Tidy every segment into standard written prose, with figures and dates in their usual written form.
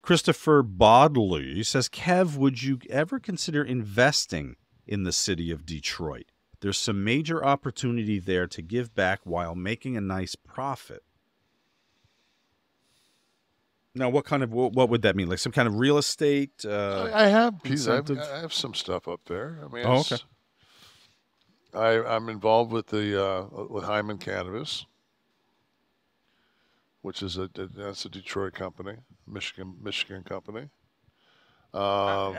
Christopher Bodley says, Kev, would you ever consider investing in the city of Detroit? There's some major opportunity there to give back while making a nice profit. Now, what would that mean? Like some kind of real estate? I have incentive? I have some stuff up there. I mean, Oh, okay. I'm involved with the with Hyman Cannabis, which is that's a Detroit company, Michigan company. Um,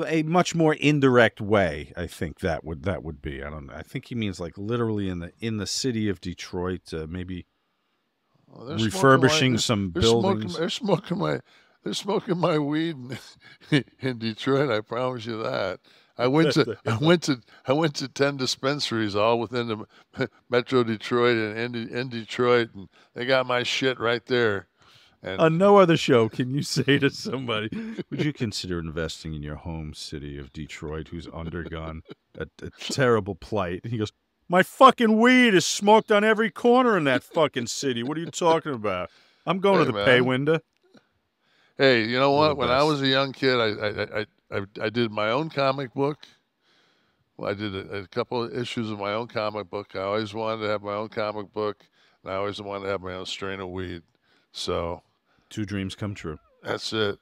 A much more indirect way, I think that would be. I don't know. I think he means like literally in the city of Detroit, maybe well, refurbishing some buildings. they're smoking my weed in Detroit. I promise you that. I went to 10 dispensaries all within the Metro Detroit and in Detroit, and they got my shit right there. And On no other show can you say to somebody, would you consider investing in your home city of Detroit, who's undergone a terrible plight? And he goes, my fucking weed is smoked on every corner in that fucking city. What are you talking about? I'm going to hey, the pay man. window. Hey, you know You're the what? When I best. was a young kid, I did my own comic book. Well, I did a couple of issues of my own comic book. I always wanted to have my own comic book, and I always wanted to have my own strain of weed. So Two dreams come true. that's it.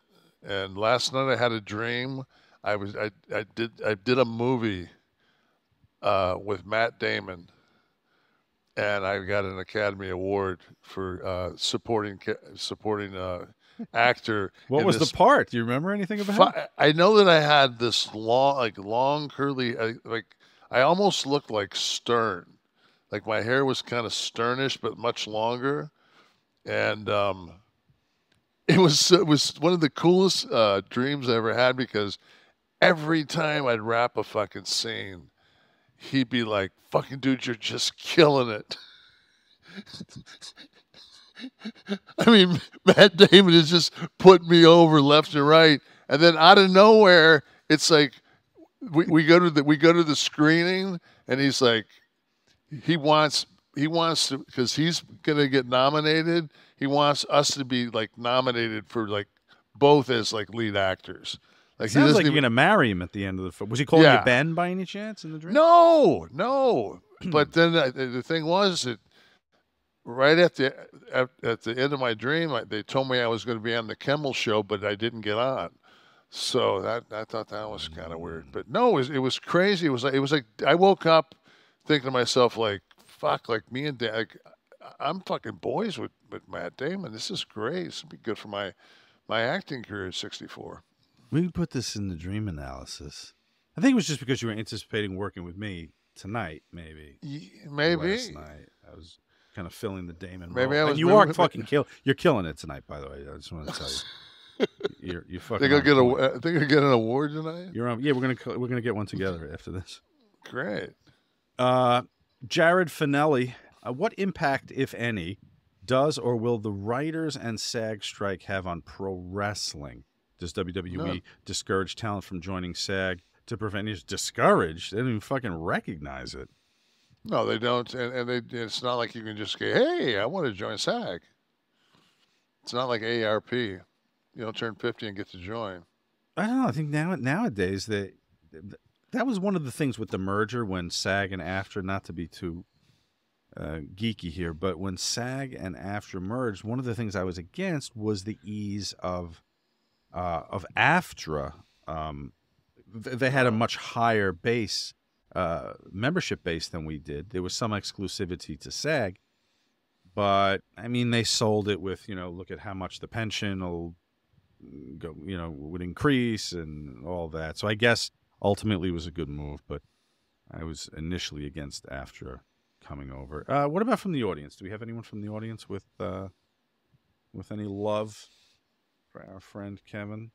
And last night I had a dream. I did a movie with Matt Damon, and I got an Academy Award for supporting actor What in was the this. part? Do you remember anything about it? I know that I had this long curly, like I almost looked like Stern, like my hair was kind of sternish but much longer, and it was one of the coolest dreams I ever had because every time I'd wrap a fucking scene, he'd be like, "Fucking dude, you're just killing it." I mean, Matt Damon has just put me over left and right, and then out of nowhere, it's like we go to the screening, and he's like, he wants to because he's gonna get nominated. He wants us to be like nominated for like both as like lead actors. It Like he sounds doesn't like you're even. going to marry him at the end of the film. Was he calling you Yeah. Ben by any chance in the dream? No, no. But then the thing was that right at the end of my dream, they told me I was going to be on the Kimmel show, but I didn't get on. So that I thought that was kind of weird. But no, it was crazy. It was like I woke up thinking to myself like, fuck, like me and Dan, like, I'm fucking boys with Matt Damon. This is great. This would be good for my acting career at 64. We put this in the dream analysis. I think it was just because you were anticipating working with me tonight, maybe. Or last Maybe night. I was kind of filling the Damon maybe role. I And was you are moving. you're killing it tonight, by the way. I just want to tell you. You're fucking Think I'll on point. think I'll get an award tonight. You're on. Yeah, we're gonna get one together after this. Great. Jared Finelli, what impact, if any, does or will the writers and SAG strike have on pro wrestling? Does WWE None. discourage talent from joining SAG to prevent it? Discourage? They don't even fucking recognize it. No, they don't, it's not like you can just say, "Hey, I want to join SAG." It's not like ARP. You don't turn 50 and get to join. I don't know. I think nowadays that was one of the things with the merger when SAG and AFTRA, not to be too geeky here, but when SAG and AFTRA merged, one of the things I was against was the ease of AFTRA. They had a much higher base membership base than we did. There was some exclusivity to SAG, but I mean they sold it with look at how much the pension will go, would increase and all that. So I guess ultimately it was a good move, but I was initially against AFTRA coming over. What about from the audience? Do we have anyone from the audience with any love for our friend Kevin?